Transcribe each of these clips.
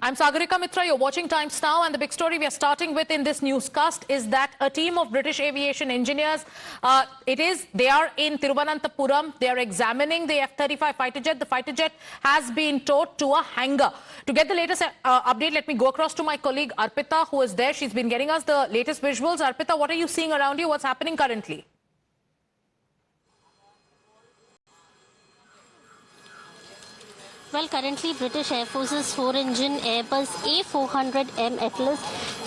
I'm Sagarika Mitra. You're watching Times Now, and the big story we are starting with in this newscast is that a team of British aviation engineers, they are in Thiruvananthapuram. They are examining the F-35 fighter jet. The fighter jet has been towed to a hangar. To get the latest update, let me go across to my colleague Arpita, who is there. She's been getting us the latest visuals. Arpita, what are you seeing around you? What's happening currently? Well, currently British Air Force's 4-engine Airbus A400M Atlas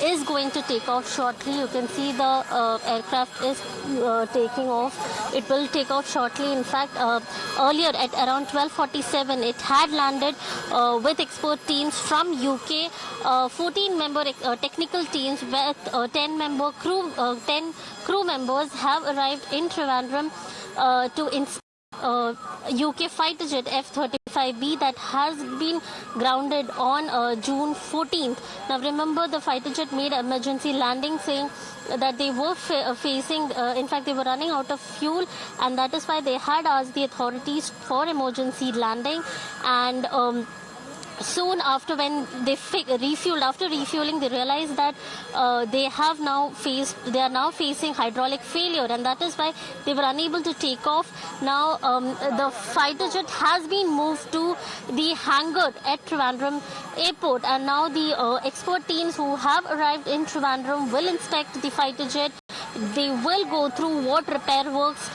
is going to take off shortly. You can see the aircraft is taking off. It will take off shortly. In fact, earlier at around 12:47, it had landed with expert teams from UK, 14-member technical teams with 10-member crew. 10 crew members have arrived in Trivandrum to inspect UK fighter jet F-35B that has been grounded on June 14th. Now remember, the fighter jet made emergency landing, saying that they were facing, in fact they were running out of fuel, and that is why they had asked the authorities for emergency landing. And soon after, when they refueled, after refueling, they realized that they are now facing hydraulic failure, and that is why they were unable to take off. Now the fighter jet has been moved to the hangar at Trivandrum Airport, and now the expert teams who have arrived in Trivandrum will inspect the fighter jet. They will go through what repair works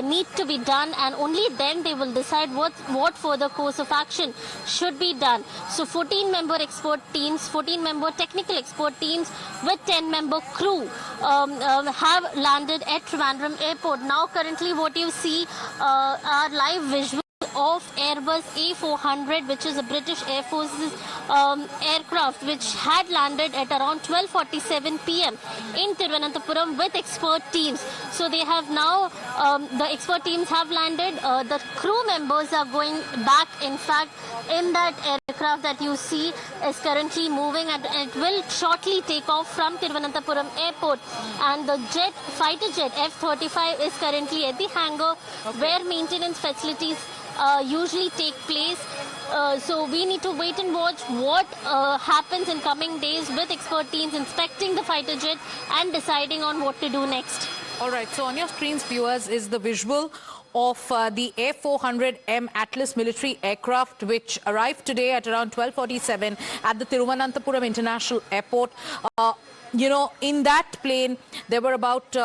need to be done, and only then they will decide what further course of action should be done. So 14-member expert teams, 14-member technical expert teams with 10-member crew have landed at Trivandrum Airport. Now currently what you see are live visuals of Airbus A400, which is a British Air Force's aircraft, which had landed at around 12:47 p.m. in Thiruvananthapuram with expert teams. So they have now, the expert teams have landed. The crew members are going back. In fact, in that aircraft that you see is currently moving, and it will shortly take off from Thiruvananthapuram Airport. And the fighter jet F-35 is currently at the hangar, where maintenance facilities usually take place. So we need to wait and watch what happens in coming days with expert teams inspecting the fighter jet and deciding on what to do next. All right, so on your screens, viewers, is the visual of the A400M Atlas military aircraft, which arrived today at around 12:47 at the Thiruvananthapuram International Airport. In that plane, there were about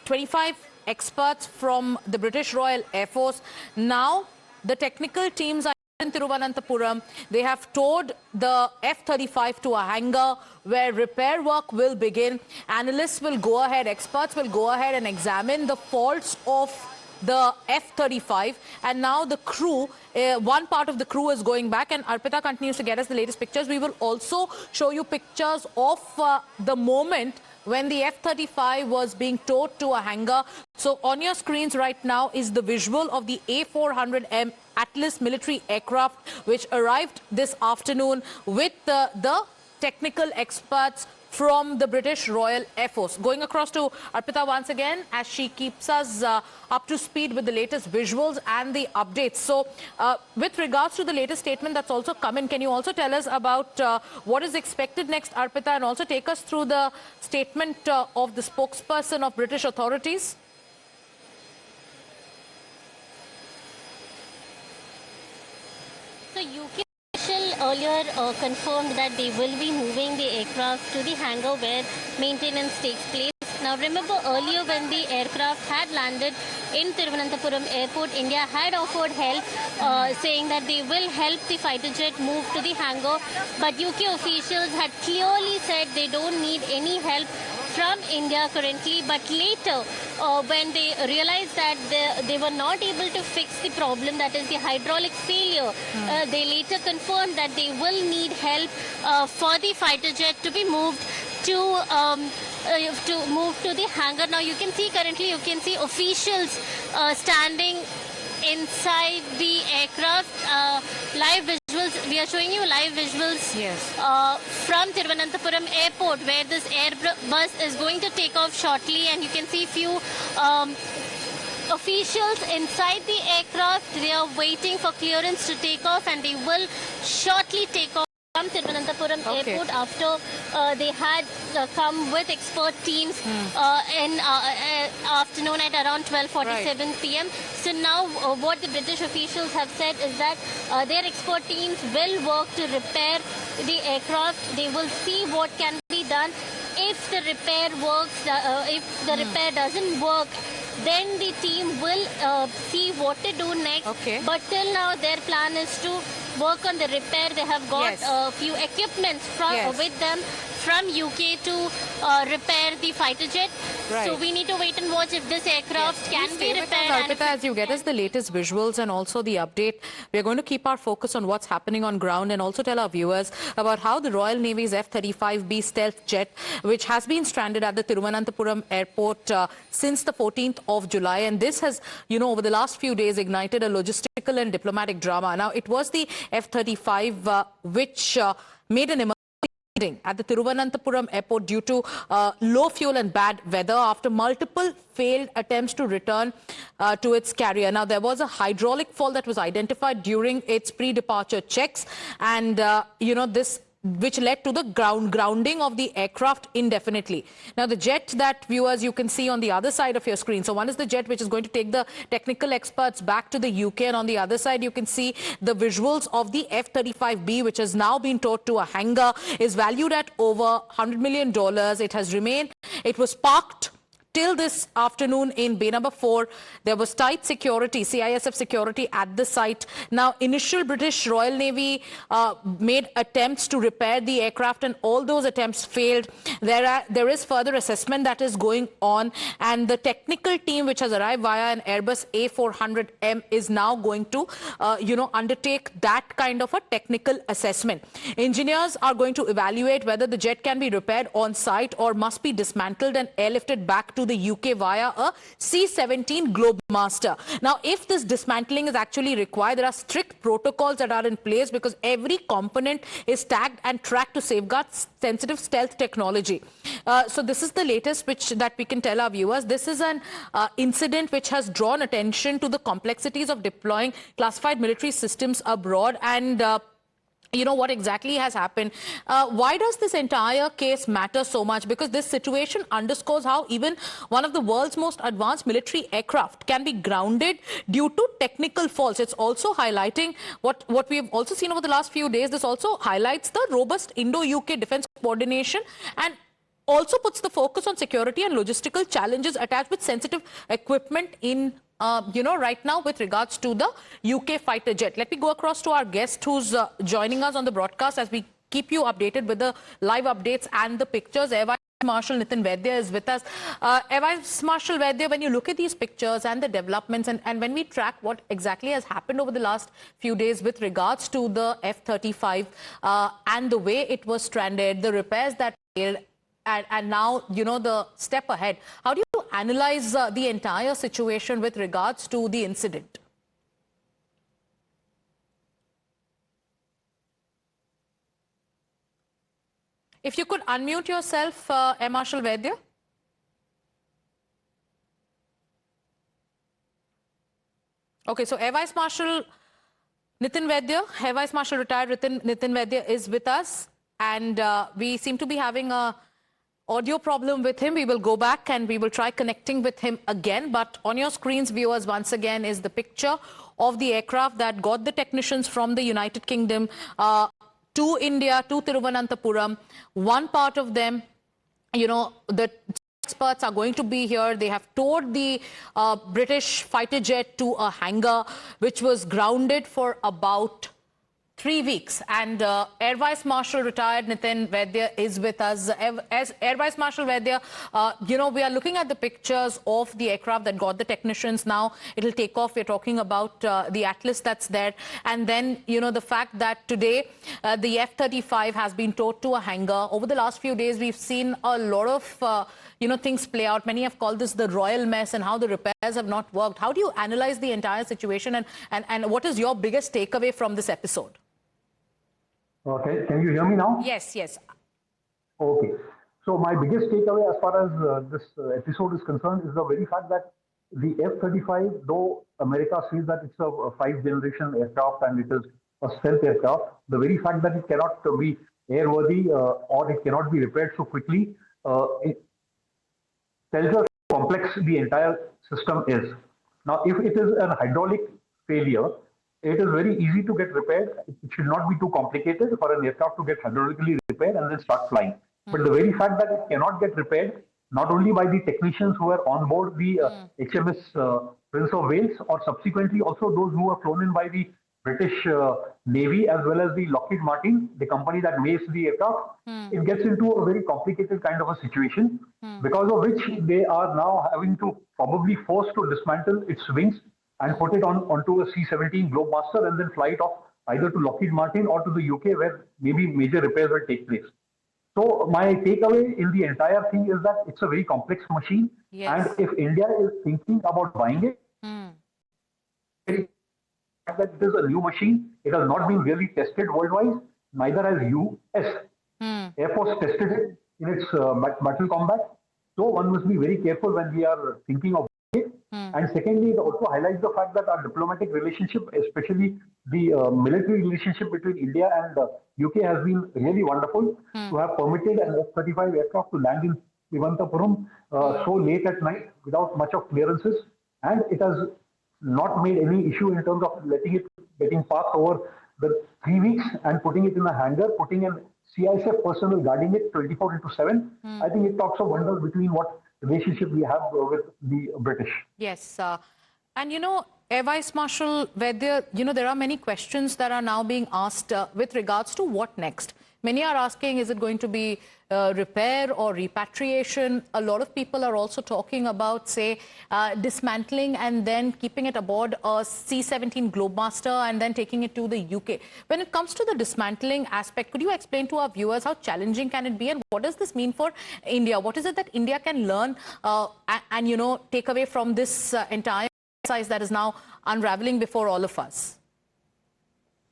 25 experts from the British Royal Air Force. Now, the technical teams are in Thiruvananthapuram. They have towed the F-35 to a hangar where repair work will begin. Analysts will go ahead, experts will go ahead and examine the faults of the F-35, and now the crew, one part of the crew is going back, and Arpita continues to get us the latest pictures. We will also show you pictures of the moment when the F-35 was being towed to a hangar. So on your screens right now is the visual of the A400M Atlas military aircraft, which arrived this afternoon with the technical experts from the British Royal Air Force. Going across to Arpita once again as she keeps us up to speed with the latest visuals and the updates. So with regards to the latest statement that's also come in, can you also tell us about what is expected next, Arpita, and also take us through the statement of the spokesperson of British authorities? So UK earlier confirmed that they will be moving the aircraft to the hangar where maintenance takes place. Now remember, earlier when the aircraft had landed in Thiruvananthapuram Airport, India had offered help, saying that they will help the fighter jet move to the hangar. But UK officials had clearly said they don't need any help from India currently. But later, when they realized that they were not able to fix the problem, that is the hydraulic failure, they later confirmed that they will need help for the fighter jet to be moved to the hangar. Now you can see currently, you can see officials standing inside the aircraft. Live visuals, we are showing you live visuals. Yes. From Thiruvananthapuram Airport, where this Airbus is going to take off shortly, and you can see few officials inside the aircraft. They are waiting for clearance to take off, and they will shortly take off. from Thiruvananthapuram airport after they had come with expert teams in afternoon at around 12:47 p.m. So now what the British officials have said is that their expert teams will work to repair the aircraft. They will see what can be done. If the repair works, if the repair doesn't work, then the team will see what to do next. But till now, their plan is to work on the repair. They have got a few equipments from with them from UK to repair the fighter jet. So we need to wait and watch if this aircraft can be repaired. Arpita, as you get us the latest visuals and also the update, we are going to keep our focus on what's happening on ground and also tell our viewers about how the Royal Navy's F-35B stealth jet, which has been stranded at the Thiruvananthapuram airport since the 14th of July. And this has, over the last few days ignited a logistical and diplomatic drama. Now, it was the F-35 which made an at the Thiruvananthapuram airport due to low fuel and bad weather after multiple failed attempts to return to its carrier. Now, there was a hydraulic fault that was identified during its pre-departure checks, and, this which led to the grounding of the aircraft indefinitely. Now, the jet that viewers you can see on the other side of your screen. So one is the jet which is going to take the technical experts back to the UK, and on the other side you can see the visuals of the F-35B, which has now been towed to a hangar, is valued at over $100 million. It has remained, it was parked till this afternoon in Bay number 4. There was tight security, CISF security at the site. Now, initial British Royal Navy made attempts to repair the aircraft, and all those attempts failed. There is further assessment that is going on, and the technical team, which has arrived via an Airbus A400M, is now going to, undertake that kind of a technical assessment. Engineers are going to evaluate whether the jet can be repaired on site or must be dismantled and airlifted back to the UK via a C-17 Globemaster. Now, if this dismantling is actually required, there are strict protocols that are in place because every component is tagged and tracked to safeguard sensitive stealth technology. So this is the latest that we can tell our viewers. This is an incident which has drawn attention to the complexities of deploying classified military systems abroad, and what exactly has happened. Why does this entire case matter so much? Because this situation underscores how even one of the world's most advanced military aircraft can be grounded due to technical faults. It's also highlighting what we have also seen over the last few days. This also highlights the robust Indo-UK defense coordination and also puts the focus on security and logistical challenges attached with sensitive equipment in right now with regards to the UK fighter jet. Let me go across to our guest who's joining us on the broadcast as we keep you updated with the live updates and the pictures. Air Vice Marshal Nitin Vaidya is with us. Air Vice Marshal Vaidya, when you look at these pictures and the developments, and when we track what exactly has happened over the last few days with regards to the F-35 and the way it was stranded, the repairs that failed, and now, the step ahead. How do you analyze the entire situation with regards to the incident? If you could unmute yourself, Air Marshal Vaidya. Okay, so Air Vice Marshal Nitin Vaidya, Air Vice Marshal retired Nitin Vaidya is with us, and we seem to be having a audio problem with him. We will go back and we will try connecting with him again. But on your screens, viewers, once again is the picture of the aircraft that got the technicians from the United Kingdom to India, to Thiruvananthapuram. One part of them, the experts are going to be here. They have towed the British fighter jet to a hangar, which was grounded for about 3 weeks, and Air Vice Marshal retired Nitin Vaidya is with us. As Air Vice Marshal Vaidya, we are looking at the pictures of the aircraft that got the technicians. Now it'll take off. We're talking about the Atlas that's there, and then the fact that today the F-35 has been towed to a hangar. Over the last few days, we've seen a lot of things play out. Many have called this the royal mess and how the repairs have not worked. How do you analyze the entire situation, and what is your biggest takeaway from this episode? Okay, can you hear me now? Yes, yes. Okay. So my biggest takeaway as far as this episode is concerned is the very fact that the F-35, though America says that it's a 5th generation aircraft and it is a stealth aircraft. The very fact that it cannot be airworthy or it cannot be repaired so quickly, it tells us how complex the entire system is. Now, if it is an hydraulic failure, it is very easy to get repaired. It should not be too complicated for an aircraft to get hydraulically repaired and then start flying. But the very fact that it cannot get repaired, not only by the technicians who are on board the HMS Prince of Wales, or subsequently also those who are flown in by the British Navy as well as the Lockheed Martin, the company that makes the aircraft, it gets into a very complicated kind of a situation, because of which they are now having to probably forced to dismantle its wings and put it onto a C-17 Globemaster and then fly it off either to Lockheed Martin or to the UK, where maybe major repairs will take place. So my takeaway in the entire thing is that it's a very complex machine, Yes. and if India is thinking about buying it, that it is a new machine. It has not been really tested worldwide. Neither has US. Air Force tested it in its battle combat. So one must be very careful when we are thinking of it. And secondly, it also highlights the fact that our diplomatic relationship, especially the military relationship between India and UK, has been really wonderful. To have permitted an F-35 aircraft to land in Thiruvananthapuram so late at night without much of clearances, and it has not made any issue in terms of letting it getting passed over the 3 weeks and putting it in a hangar, putting in CISF personnel guarding it 24/7. I think it talks of wonders between what relationship we have with the British. Yes. And Air Vice Marshal, where there are many questions that are now being asked with regards to what next. Many are asking, is it going to be repair or repatriation? A lot of people are also talking about, say, dismantling and then keeping it aboard a C-17 Globemaster and then taking it to the UK. When it comes to the dismantling aspect, could you explain to our viewers how challenging can it be and what does this mean for India? What is it that India can learn and take away from this entire exercise that is now unraveling before all of us?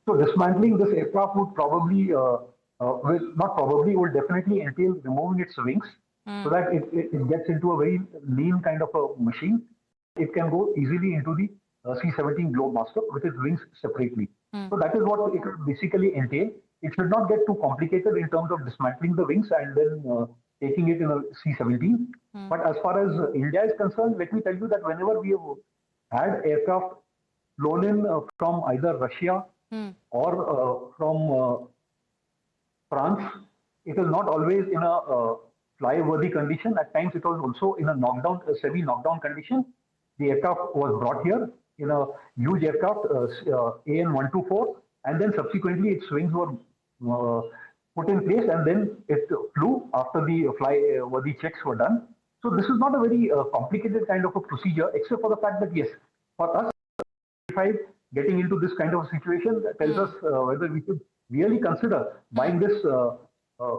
So dismantling this aircraft would probably, will definitely entail removing its wings so that it gets into a very lean kind of a machine. It can go easily into the C-17 Globemaster with its wings separately. So that is what it will basically entail. It should not get too complicated in terms of dismantling the wings and then taking it in a C-17. But as far as India is concerned, let me tell you that whenever we have had aircraft flown in from either Russia or from France, it is not always in a fly-worthy condition. At times, it was also in a semi-knockdown condition. The aircraft was brought here in a huge aircraft, AN-124, and then subsequently its wings were put in place, and then it flew after the fly-worthy checks were done. So this is not a very complicated kind of a procedure, except for the fact that yes, for us, getting into this kind of a situation that tells us whether we should really consider buying this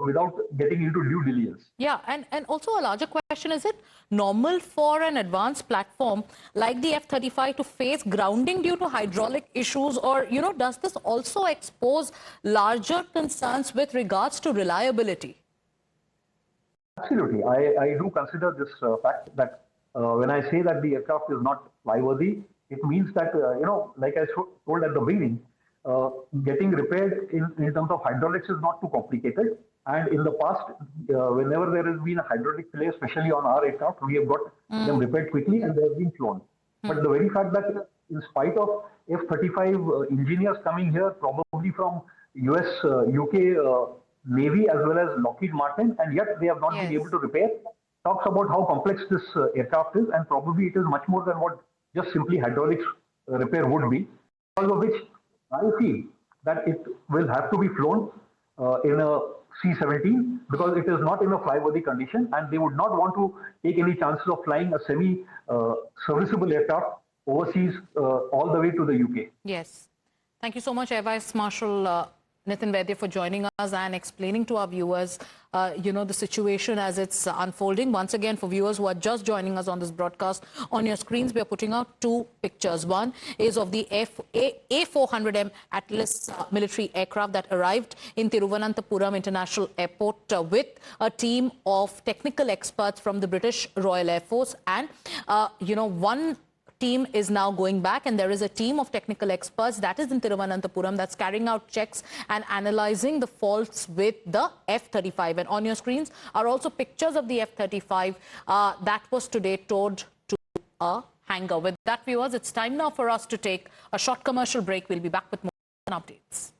without getting into due diligence. Yeah, and also a larger question, is it normal for an advanced platform like the F-35 to face grounding due to hydraulic issues, or, does this also expose larger concerns with regards to reliability? Absolutely. I do consider this fact that when I say that the aircraft is not flyworthy, it means that, like I told at the beginning, getting repaired in terms of hydraulics is not too complicated. And in the past, whenever there has been a hydraulic failure, especially on our aircraft, we have got them repaired quickly and they have been flown. But the very fact that in spite of F-35 engineers coming here, probably from US, UK Navy as well as Lockheed Martin, and yet they have not been able to repair, talks about how complex this aircraft is, and probably it is much more than what just simply hydraulics repair would be, because of which I feel that it will have to be flown in a C-17 because it is not in a flyworthy condition, and they would not want to take any chances of flying a semi-serviceable aircraft overseas all the way to the UK. Yes. Thank you so much, Air Vice Marshal Nitin Vaidya, for joining us and explaining to our viewers, the situation as it's unfolding. Once again, for viewers who are just joining us on this broadcast, on your screens, we are putting out two pictures. One is of the A400M Atlas military aircraft that arrived in Thiruvananthapuram International Airport with a team of technical experts from the British Royal Air Force, and, one team is now going back, and there is a team of technical experts that is in Thiruvananthapuram that's carrying out checks and analyzing the faults with the F-35. And on your screens are also pictures of the F-35 that was today towed to a hangar. With that, viewers, it's time now for us to take a short commercial break. We'll be back with more updates.